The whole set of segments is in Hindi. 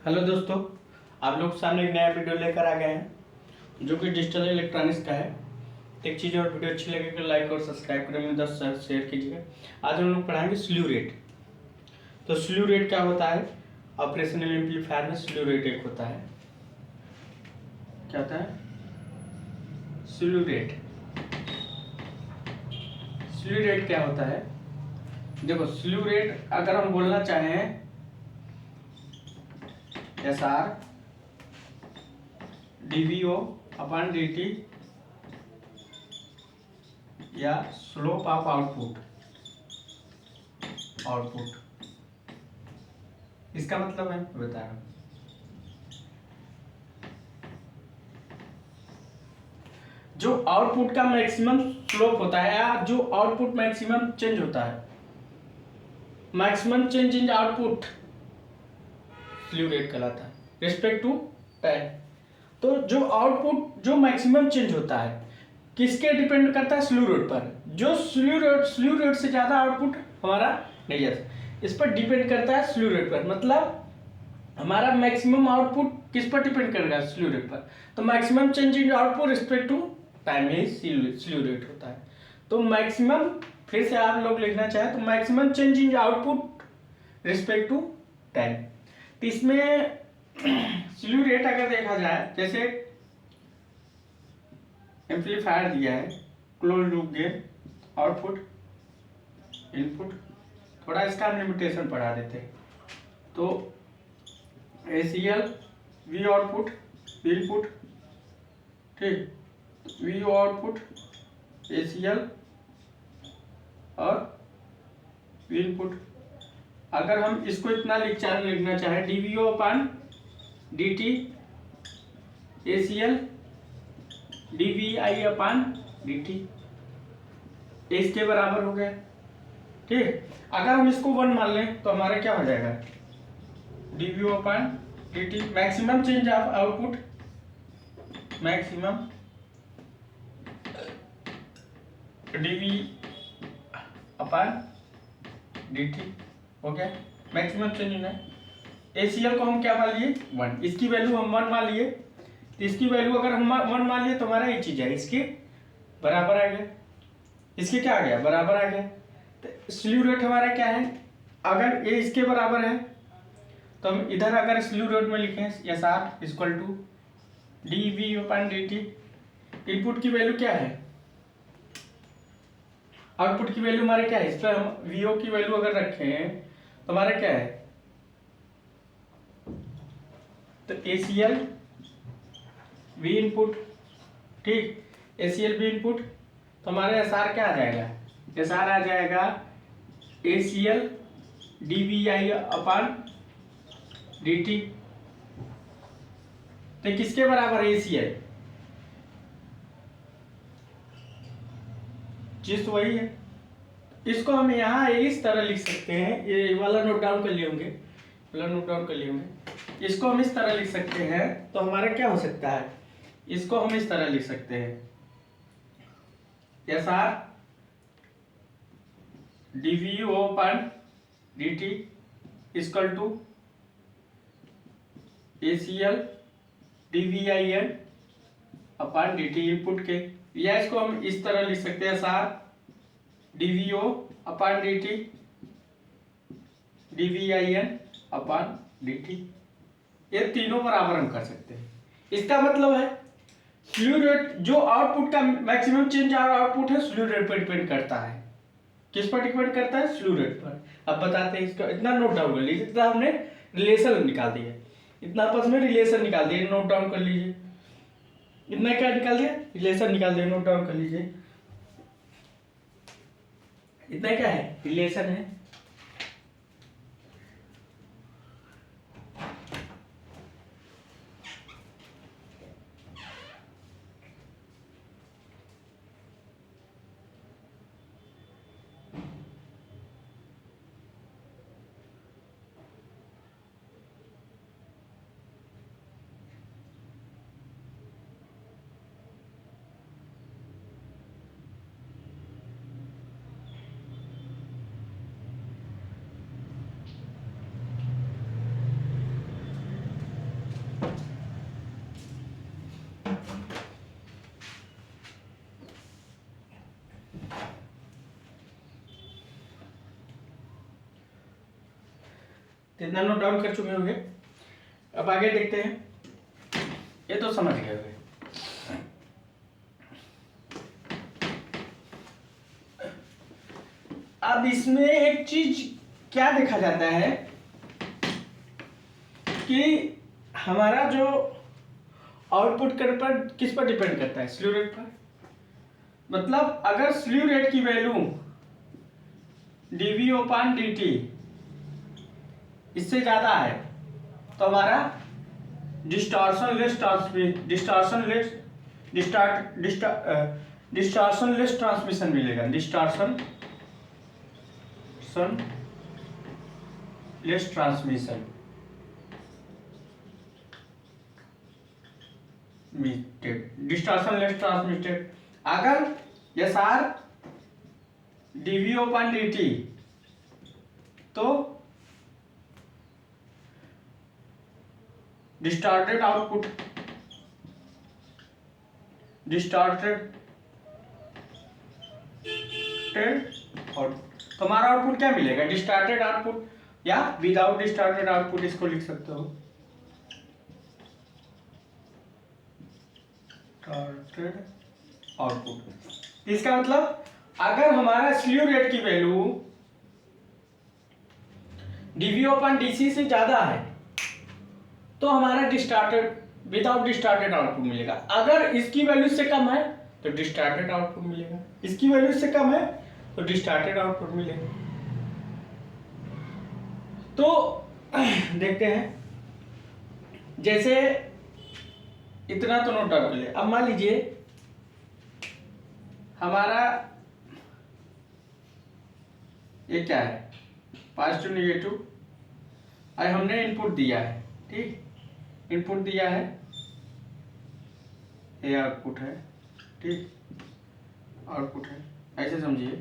हेलो दोस्तों, आप लोग सामने एक नया वीडियो लेकर आ गए हैं जो कि डिजिटल इलेक्ट्रॉनिक्स का है। एक चीज़ और वीडियो अच्छी लगे तो लाइक और सब्सक्राइब करें, मेरे दोस्त शेयर कीजिएगा। आज हम लोग पढ़ाएंगे स्ल्यू रेट। तो स्ल्यू रेट क्या होता है? ऑपरेशनल एम्पलीफायर में स्ल्यू रेट एक होता है। क्या होता है? Slew rate. स्ल्यू रेट क्या होता है? देखो, स्ल्यू रेट अगर हम बोलना चाहें एस आर डीवीओ अपॉन dt या स्लोप ऑफ आउटपुट इसका मतलब है, बता रहा हूं। जो आउटपुट का मैक्सिमम स्लोप होता है या जो आउटपुट मैक्सिमम चेंज होता है, maximum change in output slew rate कहलाता है रिस्पेक्ट टू टाइम। तो जो आउटपुट जो मैक्सिमम चेंज होता है किसके डिपेंड करता है? स्ल्यू रेट पर। जो स्ल्यू रेट से ज्यादा आउटपुट हमारा नहीं जाता, इस पर डिपेंड करता है स्ल्यू रेट पर। मतलब हमारा मैक्सिमम आउटपुट किस पर डिपेंड करेगा? स्ल्यू रेट पर। तो maximum change in output respect to time ही स्ल्यू रेट होता है। तो मैक्सिमम, फिर से आप लोग लिखना चाहे तो maximum change in output respect to time. तो इसमें स्ल्यू रेट अगर देखा जाए, जैसे एम्पलीफायर दिया है, close loop gain, output, input, थोड़ा इसका लिमिटेशन बढ़ा देते हैं। तो ACL वी आउटपुट इनपुट, ठीक, वी आउटपुट ACL और वी इनपुट। अगर हम इसको इतना लिखना चाहें DVO upon DT ACL DVI अपान DT, इसके बराबर हो गया, ठीक। अगर हम इसको 1 मान लें तो हमारा क्या हो जाएगा? DVO upon DT, maximum change of output, maximum DV upon DT हो गया, मैक्सिमम चेंज है। ACL को हम क्या मान लिए? 1। इसकी वैल्यू हम 1 मान लिए, तो इसकी वैल्यू अगर हम 1 मान लिए तो हमारा ये चीज है, इसके बराबर आ गया। इसके क्या आ गया? बराबर आ गया। तो स्ल्यू रेट हमारा क्या है? अगर ये इसके बराबर है तो हम इधर अगर स्ल्यू रेट में लिखें S R equal to DV upon DT। Input की वैल्यू क्या है? आउटपुट की वैल्यू हमारे क्या है? इस पर हम VO की वैल्यू अगर रखें तो हमारा क्या है? तो ACL V इनपुट, ठीक, ACL V इनपुट, तो हमारे SR क्या आ जाएगा? SR आ जाएगा ACL DVI अपान DT। तो किसके बराबर है ACL? चीज तो वही है। इसको हम यहाँ इस तरह लिख सकते हैं, ये वाला नोट डाउन कर लिए होंगे, वाला नोट डाउन कर लिए होंगे। इसको हम इस तरह लिख सकते हैं, तो हमारा क्या हो सकता है? इसको हम इस तरह लिख सकते हैं, S R DVO upon DT equal to ACL DVIN upon DT input के। या इसको हम इस तरह लिख सकते हैं, S R DVO upon DT DVIN upon DT। ये तीनों बराबर हम कर सकते हैं। इसका मतलब है स्ल्यू रेट जो आउटपुट का मैक्सिमम चेंज आउटपुट है स्ल्यू रेट पर डिपेंड करता है। किस पर डिपेंड करता है? स्ल्यू रेट पर। अब बताते हैं इसका, इतना नोट डाउन कर लीजिए, इतना हमने रिलेशन निकाल दिया, इतना आपस में रिलेशन निकाल दिया, नोट डाउन कर लीजिए। इतना क्या निकाल दिया? रिलेशन निकाल दिया, नोट डाउन कर लीजिए। इतना क्या है? रिलेशन है। इतना नोट डाउन कर चुके होंगे। अब आगे देखते हैं, ये तो समझ गए होंगे। अब इसमें एक चीज क्या देखा जाता है कि हमारा जो आउटपुट कर पर किस पर डिपेंड करता है, स्लीव रेट पर। मतलब अगर स्लीव रेट की वैल्यू dV/dt इससे ज्यादा है तो हमारा डिस्टॉर्शनलेस ट्रांसमिशन मिलेगा। डिस्टॉर्शनलेस ट्रांसमिशन अगर SR dV/dt तो डिस्टॉर्टेड आउटपुट तो हमारा आउटपुट क्या मिलेगा, डिस्टॉर्टेड आउटपुट या विदाउट डिस्टॉर्टेड आउटपुट, इसको लिख सकते हो डिस्टॉर्टेड आउटपुट। इसका मतलब अगर हमारा स्लीव रेट की वैल्यू dV/dc से ज्यादा है तो हमारा विदाउट डिस्टॉर्टेड आउटपुट मिलेगा। अगर इसकी वैल्यू से कम है तो डिस्टॉर्टेड आउटपुट मिलेगा, इसकी वैल्यू से कम है तो डिस्टॉर्टेड आउटपुट मिलेगा। तो देखते हैं, जैसे इतना तो नोट डाउन कर ले। अब मान लीजिए हमारा ये क्या है, पॉजिटिव नेगेटिव, आज हमने इनपुट दिया है, ठीक, इनपुट दिया है, ये आउटपुट है, ठीक, आउटपुट है, ऐसे समझिए।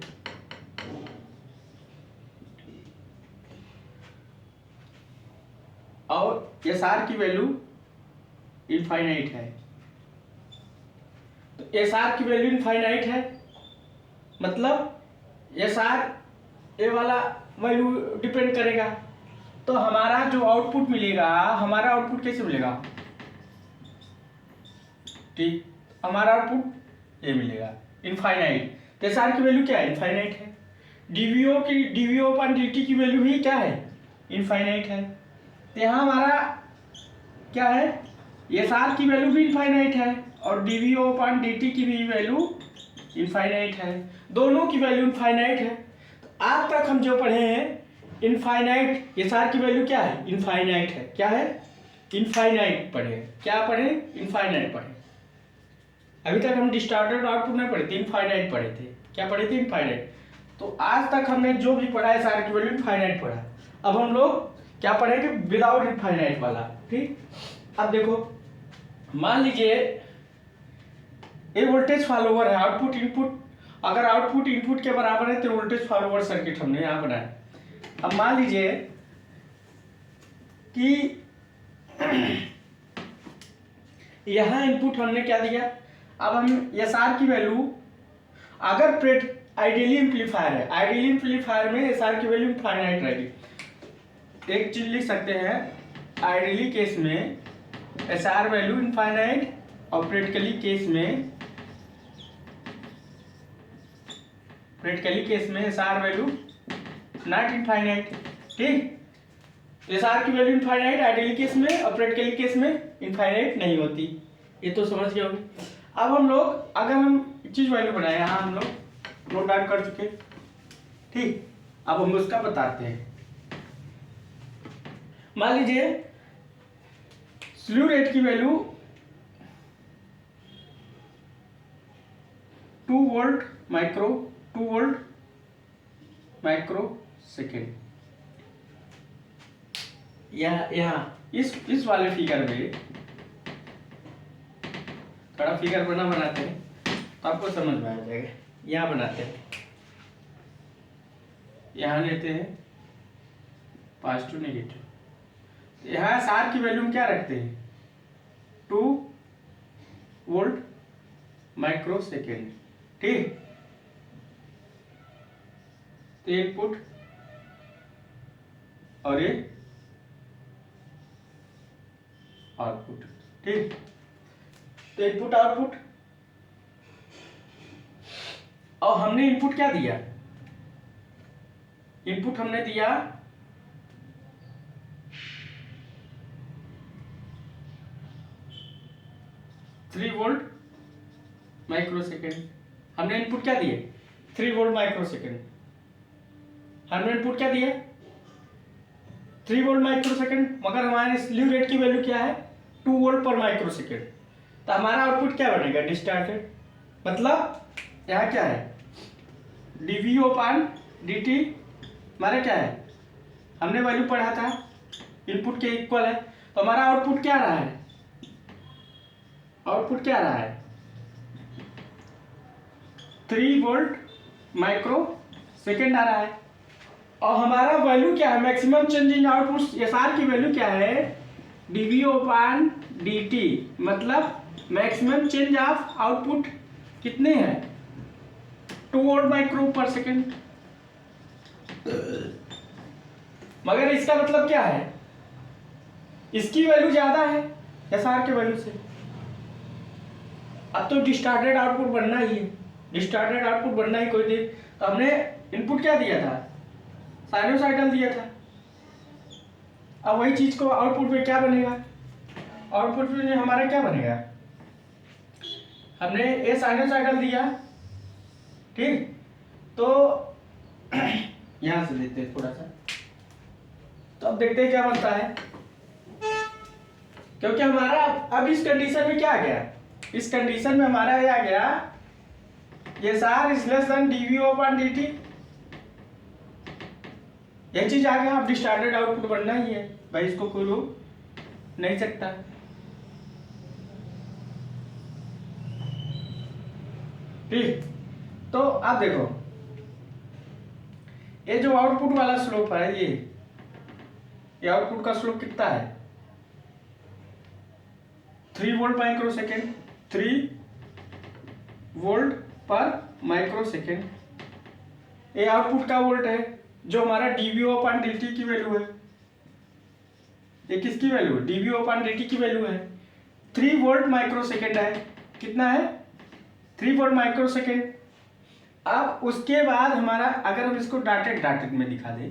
और SR की वैल्यू इनफाइनाइट है, तो SR की वैल्यू इनफाइनाइट है मतलब SR ये वाला वैल्यू डिपेंड करेगा। तो हमारा जो आउटपुट मिलेगा, हमारा आउटपुट कैसे मिलेगा, ठीक, हमारा आउटपुट ये मिलेगा इनफाइनाइट। तो SR की वैल्यू क्या है, इनफाइनाइट है। dV/dt की वैल्यू भी क्या है, इनफाइनाइट है। तो यहाँ हमारा क्या है, SR की वैल्यू भी इनफाइनाइट है और dV/dt की भी वैल्यू इनफाइनाइट है, दोनों की वैल्यू इनफाइनाइट है। तो आज तक हम जो पढ़े हैं इनफाइनाइट, SR की वैल्यू क्या है, इनफाइनाइट है। क्या है, इनफाइनाइट पढ़े। क्या पढ़े, इनफाइनाइट पढ़े। अभी तक हम डिस्टॉर्टेड आउटपुट नहीं पढ़े थे, इनफाइनाइट पढ़े थे। क्या पढ़े थे, इनफाइनाइट। तो आज तक हमने जो भी पढ़ा है SR की वैल्यू इनफाइनाइट पढ़ा। अब हम लोग क्या पढ़ेंगे, विदाउट इनफाइनाइट वाला, ठीक। अब देखो, मान लीजिए ये वोल्टेज फॉलोवर है, आउटपुट इनपुट, अगर आउटपुट इनपुट के बराबर है तो वोल्टेज फॉलोवर सर्किट हमने यहाँ बनाया। अब मान लीजिए कि यहाँ इनपुट हमने क्या दिया, अब हम SR की वैल्यू, अगर प्रेट आइडियली एम्पलीफायर है, आइडियली एम्पलीफायर में SR की वैल्यू इनफाइनाइट रहेगी। एक चीज लिख सकते हैं, आइडियली केस में SR वैल्यू इनफाइनाइट और प्रैक्टिकली केस में SR वैल्यू नॉट इनफाइनाइट, ठीक। SR की वैल्यू इनफाइनाइट आइडियली केस में और प्रैक्टिकली केस में इनफाइनाइट नहीं होती। ये तो समझ गए होंगे। अब हम लोग, अगर हम चीज वैल्यू बनाए, यहाँ हम लोग नोट डाउन कर चुके, ठीक। अब हम उसका बताते हैं। मान लीजिए स्लीव रेट की वैल्यू 2 वोल्ट माइक्रो सेकेंड। यहाँ इस वाले फिगर में थोड़ा फिगर बनाते हैं तो आपको समझ में आ जाएगा। यहाँ बनाते हैं, यहाँ लेते हैं पॉजिटिव नेगेटिव, यहाँ SR की वैल्यू क्या रखते हैं, 2 वोल्ट माइक्रो सेकेंड। ठीक, तो इनपुट और ये आउटपुट। ठीक, तो इनपुट आउटपुट, और हमने इनपुट क्या दिया? इनपुट हमने दिया 3 वोल्ट माइक्रो सेकेंड। हमने इनपुट क्या दिए? 3 वोल्ट माइक्रो सेकेंड। हमने इनपुट क्या दिया? 3 वोल्ट माइक्रो सेकेंड, मगर हमारे स्लीव रेट की वैल्यू क्या है? 2 वोल्ट पर माइक्रो सेकेंड। तो हमारा आउटपुट क्या बनेगा? डिस्टार्टेड। मतलब यहाँ क्या है? dV/dt हमारा क्या है? हमने वैल्यू पढ़ा था इनपुट के इक्वल है, तो हमारा आउटपुट क्या रहा है? आउटपुट क्या रहा है? 3 वोल्ट माइक्रो सेकेंड आ रहा है। और हमारा वैल्यू क्या है? Maximum change in output SR की वैल्यू क्या है? dV/dt। मतलब मैक्सिमम चेंज ऑफ आउटपुट कितने हैं? 2 वोल्ट माइक्रो पर सेकेंड। मगर इसका मतलब क्या है? इसकी वैल्यू ज्यादा है एसआर के वैल्यू से। अब तो डिस्टार्टेड आउटपुट बनना ही है, डिस्टार्टेड आउटपुट बनना ही कोई दे। तो हमने इनपुट क्या दिया था? साइनोसाइडल दिया था। अब वही चीज को आउटपुट में क्या बनेगा? आउटपुट में हमारा क्या बनेगा? हमने ये साइनोसाइडल दिया, ठीक, तो यहां से देखते हैं थोड़ा सा, तो अब देखते हैं क्या बनता है। क्योंकि हमारा अब इस कंडीशन में क्या आ गया? इस कंडीशन में हमारा ये आ गया ये सार इज लेस देन dV/dt। ये चीज आ गया। अब डिस्टार्टेड आउटपुट बनना ही है भाई, इसको कोई रोक नहीं सकता। ठीक, तो आप देखो ये जो आउटपुट वाला स्लोप है, ये आउटपुट का स्लोप कितना है? 3 वोल्ट माइक्रो सेकेंड। 3 वोल्ट पर माइक्रो सेकेंड ये आउटपुट का वोल्ट है, जो हमारा dV/dt की वैल्यू है। ये किसकी वैल्यू है? dV/dt की वैल्यू है। 3 वोल्ट माइक्रो सेकेंड है। कितना है? 3 वोल्ट माइक्रो सेकेंड। अब उसके बाद हमारा, अगर हम इसको डॉटेड डॉटेड में दिखा दे,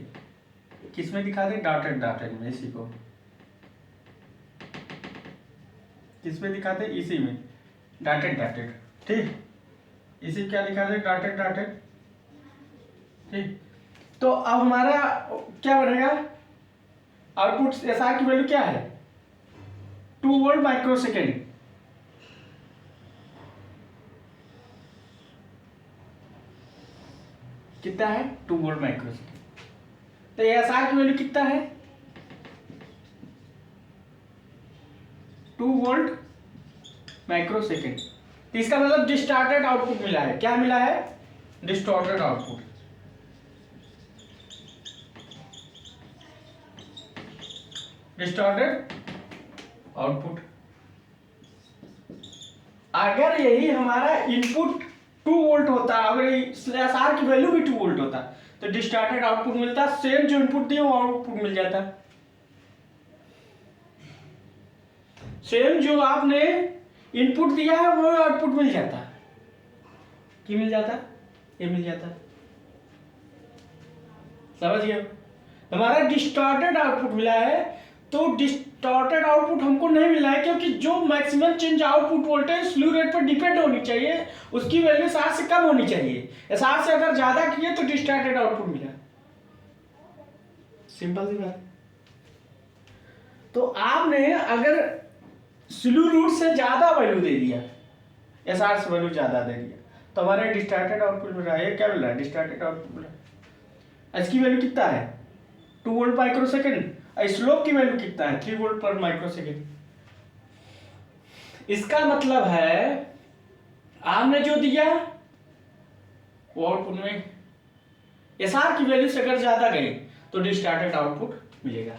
किस में दिखा दे? डॉटेड डॉटेड में। इसी को किस में दिखाते? इसी में, डॉटेड डॉटेड। ठीक, इसी क्या लिखा दे? Dotted dotted. ठीक, तो अब हमारा क्या बनेगा? आउटपुट एसआर की वैल्यू क्या है? 2 वोल्ट माइक्रो सेकेंड। कितना है? 2 वोल्ट माइक्रो सेकेंड। तो एसआर की वैल्यू कितना है? 2 वोल्ट माइक्रो सेकेंड। तो इसका मतलब डिस्टॉर्टेड आउटपुट मिला है। क्या मिला है? Distorted output. Distorted output. अगर यही हमारा इनपुट 2 वोल्ट होता, अगर एसआर की वैल्यू भी 2 वोल्ट होता, तो डिस्टॉर्टेड आउटपुट मिलता, सेम जो इनपुट दिया वो आउटपुट मिल जाता। सेम जो आपने इनपुट दिया है वो आउटपुट मिल जाता। क्या मिल जाता? ये मिल जाता। समझ गए? हमारा डिस्टॉर्टेड आउटपुट मिला है, तो डिस्टॉर्टेड आउटपुट हमको नहीं मिला है क्योंकि जो maximum change output voltage स्लू rate पर डिपेंड होनी चाहिए, उसकी वैल्यू 7 से कम होनी चाहिए। 7 से अगर ज्यादा किए तो डिस्टॉर्टेड आउटपुट मिला। सिंपल सी बात। तो आपने अगर स्लू रूट से ज्यादा वैल्यू दे दिया, एसआर से वैल्यू ज्यादा दे दिया, तो हमारे डिस्टॉर्टेड आउटपुट मिल रहा है। ये क्या मिल रहा है? डिस्टॉर्टेड आउटपुट मिल रहा है। इसकी वैल्यू कितना है? 2 वोल्ट माइक्रो सेकेंड। स्लोप की वैल्यू कितना है? 3 वोल्ट पर माइक्रो सेकेंड। इसका मतलब है आपने जो दिया वो आउटपुट में एसआर की वैल्यू से अगर ज्यादा गई तो डिस्टॉर्टेड आउटपुट मिलेगा।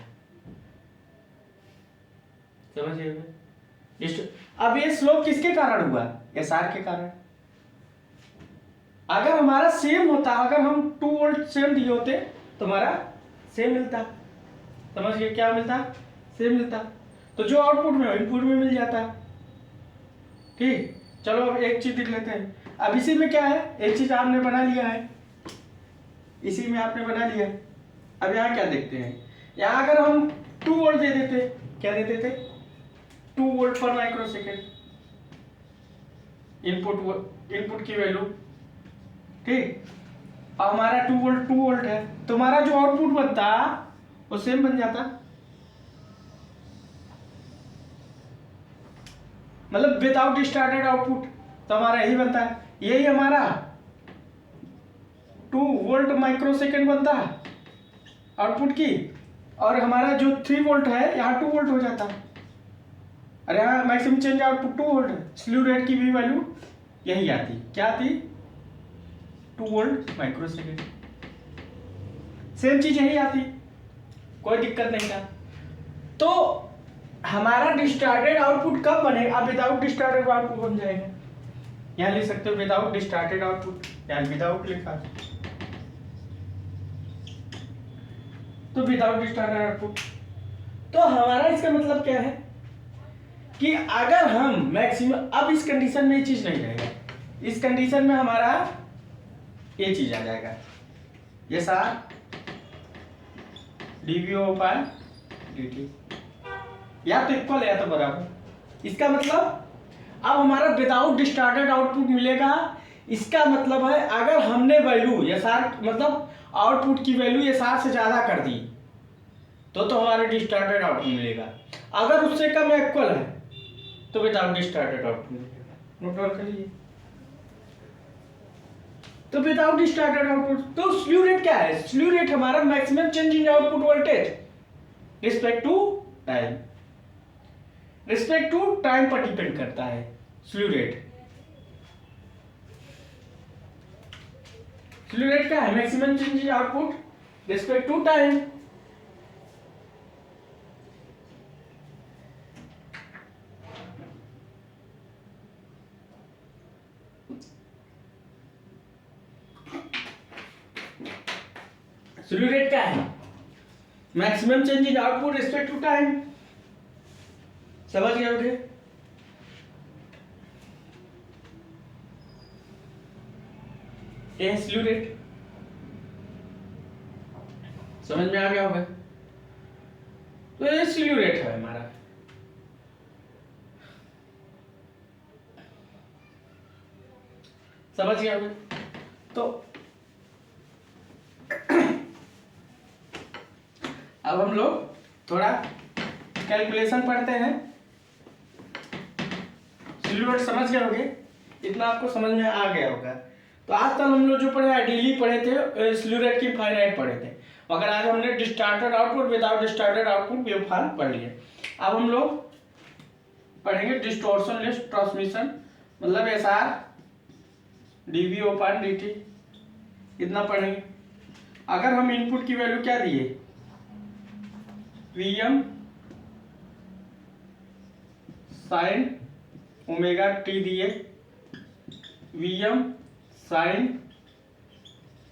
समझिए? अब ये स्लोप किसके कारण हुआ? एस आर के कारण। अगर हमारा सेम होता, अगर हम 2 वोल्ट सेम दिए होते तो हमारा सेम मिलता, समझ गए? क्या मिलता? सेम मिलता। तो जो आउटपुट में इनपुट में मिल जाता। ठीक, चलो अब एक चीज देख लेते हैं। अब इसी में क्या है, एक चीज आपने बना लिया है, इसी में आपने बना लिया। अब यहाँ क्या देखते हैं, यहाँ अगर हम 2 वोल्ट दे देते, क्या दे देते? 2 वोल्ट पर माइक्रो सेकेंड इनपुट की वैल्यू। ठीक, अब हमारा 2 वोल्ट है, तो हमारा जो आउटपुट बनता वो सेम बन जाता। मतलब विदाउट स्टार्टेड आउटपुट तो हमारा यही बनता है, यही हमारा 2 वोल्ट माइक्रो सेकेंड बनता आउटपुट की, और हमारा जो 3 वोल्ट है यहाँ 2 वोल्ट हो जाता। अरे यहाँ मैक्सिमम चेंज आउटपुट 2 वोल्ट है, स्लीव रेट की भी वैल्यू यही आती। क्या आती? 2 वोल्ट माइक्रो सेकेंड। सेम चीज यही आती, कोई दिक्कत नहीं था। तो हमारा डिस्टार्टेड आउटपुट कब बनेगा? अब विदाउट डिस्टार्टेड आउटपुट बन जाएगा। यहाँ लिख सकते हो विदाउट डिस्टार्टेड आउटपुट, या विदाउट लिखा तो विदाउट डिस्टार्टेड आउटपुट। तो हमारा इसका मतलब क्या है कि अगर हम मैक्सिमम, अब इस कंडीशन में ये चीज नहीं रहेगा, इस कंडीशन में हमारा ये चीज आ जाएगा, ये सार dV/dt, या तो इक्वल है या तो बराबर। इसका मतलब अब हमारा विदाउट डिस्टार्टेड आउटपुट मिलेगा। इसका मतलब है अगर हमने वैल्यू एस आर, मतलब आउटपुट की वैल्यू एस आर से ज्यादा कर दी तो हमारा डिस्टार्टेड आउटपुट मिलेगा। अगर उससे कम या इक्वल है तो विदाउट डिस्टार्टेड आउटपुट मिलेगा। नोट डाउन करिए। तो विदाउट डिस्टार्टेड आउटपुट, तो स्लीव रेट क्या है? स्लीव रेट हमारा maximum change in output voltage respect to time, respect to time पर डिपेंड करता है स्लीव रेट। स्लीव रेट क्या है? Maximum change in output respect to time. Slew rate क्या है? Maximum change in output respect to time. समझ गए होंगे? ये स्लीव रेट समझ में आ गया होगा। तो ये स्लीव रेट है हमारा। समझ गया होगा? तो अब हम लोग थोड़ा कैलकुलेशन पढ़ते हैं। स्लीव रेट समझ गए होंगे, इतना आपको समझ में आ गया होगा। तो आज तक हम लोग जो पढ़े आइडियली पढ़े थे, स्लीव रेट की फाइनाइट पढ़े थे, मगर आज हमने डिस्टार्टेड output without distorted output waveform पढ़ लिए। अब हम लोग पढ़ेंगे डिस्टॉर्शनलेस ट्रांसमिशन, मतलब एस आर dV/dt, इतना पढ़ेंगे। अगर हम इनपुट की वैल्यू क्या दिए, Vm साइन ओमेगा टी दिए, Vm साइन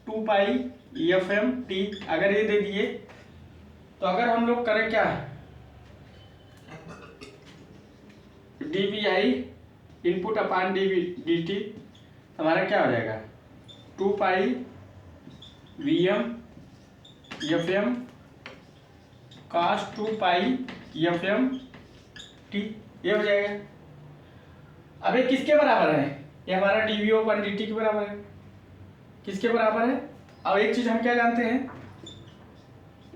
2 Fm t, अगर ये दे दिए तो अगर हम लोग करें क्या, dVi इनपुट अपान dt, हमारा क्या हो जाएगा 2 Vm Fm cos 2 Fm t, ये हो जाएगा। अब ये किसके बराबर है? ये हमारा dV/dt के बराबर है। किसके बराबर है? अब एक चीज हम क्या जानते हैं,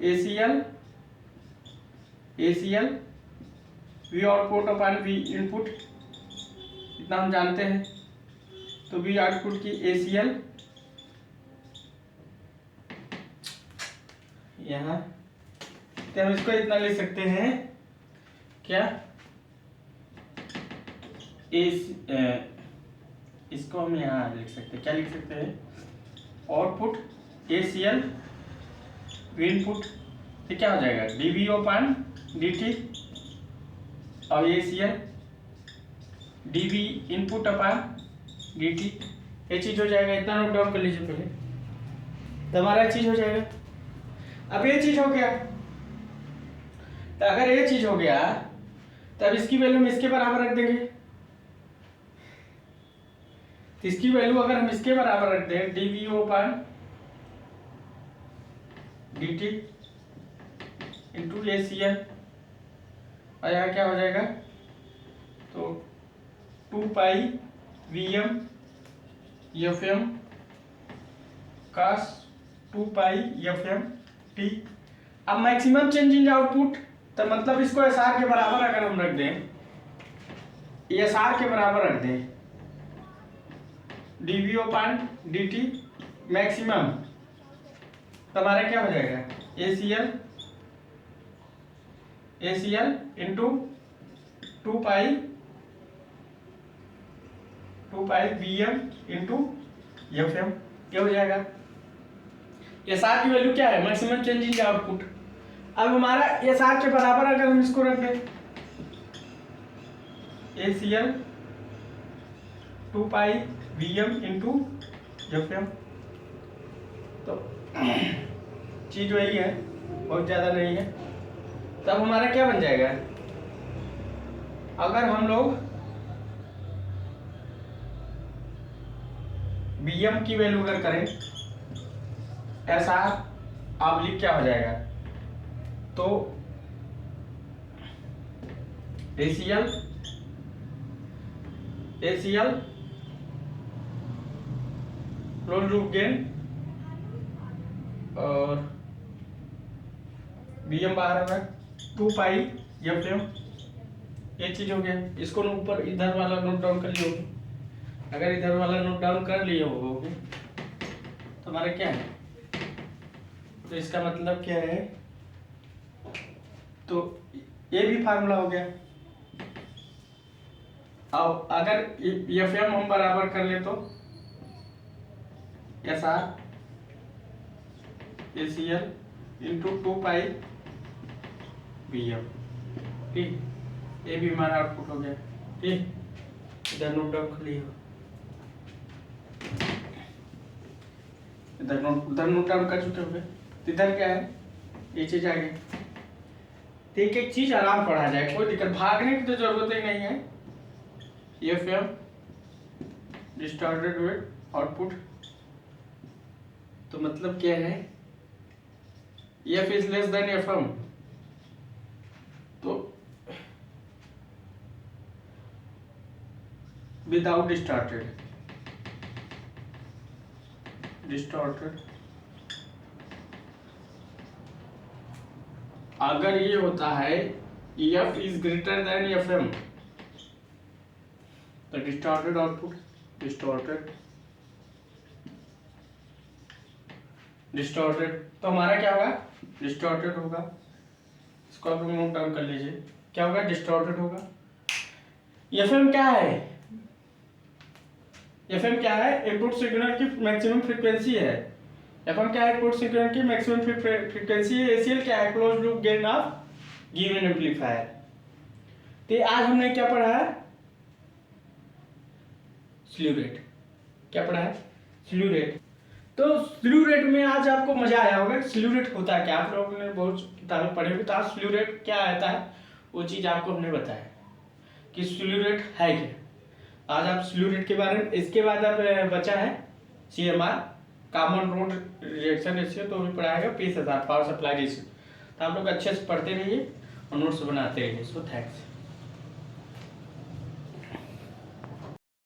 ACL V आउटपुट अपान V इनपुट, इतना हम जानते हैं। तो V आउटपुट की ACL यहाँ, तो हम इसको इतना लिख सकते हैं क्या, इसको हम यहाँ लिख सकते हैं, क्या लिख सकते हैं, आउटपुट ACL इनपुट, ये क्या हो जाएगा dV/dt, और ACL dv इनपुट अपान dt, ये चीज हो जाएगा। इतना नोट डाउन कर लीजिए पहले, तो हमारा चीज हो जाएगा। अब ये चीज हो गया, तो अगर ये चीज हो गया तब इसकी वैल्यू हम इसके बराबर रख देंगे। तो इसकी वैल्यू अगर हम इसके बराबर रख दें dvo upon dt into ACL, और यहाँ क्या हो जाएगा, तो 2 पाई VM FM cos 2 पाई FM t। अब मैक्सिमम चेंज इन आउटपुट, तो मतलब इसको SR के बराबर अगर हम रख दें, SR के बराबर रख दें dvo अपान dt मैक्सिमम, तो हमारा क्या हो जाएगा ACL इंटू 2 पाई VM इंटू FM, क्या हो जाएगा। SR की वैल्यू क्या है, मैक्सिमम चेंज इन आउटपुट। अब हमारा SR के बराबर अगर हम इसको रख दें ACL 2 पाई VM इंटू FM, तो चीज वही है, बहुत ज़्यादा नहीं है। तब हमारा क्या बन जाएगा, अगर हम लोग VM की वैल्यू अगर करें SR ऑब्लिक क्या हो जाएगा, तो ACL क्लोज लूप गेन और VM बाहर होगा 2 पाई FM, ये चीज हो गया। इसको ऊपर इधर वाला नोट डाउन कर लियो, अगर इधर वाला नोट डाउन कर लिए होगे तो हमारा क्या है, तो इसका मतलब क्या है, तो ये भी फार्मूला हो गया। अब अगर FM हम बराबर कर ले तो SR ACL इंटू 2 पाई VM, ठीक, ये भी हमारा आउटपुट हो गया। ठीक, इधर नोट डाउन कर लियो, इधर नोट डाउन कर चुके होंगे। इधर क्या है, ये चीज आ गई। ठीक, एक चीज आराम पढ़ा जाए, कोई दिक्कत, भागने की तो जरूरत ही नहीं है। FM डिस्टॉर्टेड विद आउटपुट, तो मतलब क्या है, F is less than FM, तो विदाउट डिस्टॉर्टेड अगर ये होता है F is greater than FM, तो डिस्टॉर्टेड आउटपुट, डिस्टॉर्टेड, तो हमारा क्या होगा, डिस्टॉर्टेड होगा। इसको आप नोट डाउन कर लीजिए, क्या होगा, डिस्टॉर्टेड होगा। FM क्या है, FM क्या है, इनपुट सिग्नल की मैक्सिमम फ्रीक्वेंसी है। FM क्या है, इनपुट सिग्नल की मैक्सिमम फ्रीक्वेंसी है। ACL क्या है, close loop gain of given amplifier. तो आज हमने क्या पढ़ा है, स्लीव रेट। क्या पढ़ा है, स्लीव रेट। तो स्लीव रेट में आज आपको मजा आया होगा, स्लीव रेट होता है क्या, आप लोगों ने बहुत किताबें पढ़ी होगी, तो आज स्लीव रेट क्या आता है वो चीज़ आपको हमने बताया कि स्लीव रेट है क्या। आज आप स्लीव रेट के बारे में, इसके बाद आप बचा है CMR common mode reaction ratio, तो भी पढ़ाएगा 20,000 पावर सप्लाई रेशियो। तो आप लोग अच्छे से पढ़ते रहिए और नोट्स बनाते रहिए। So thanks.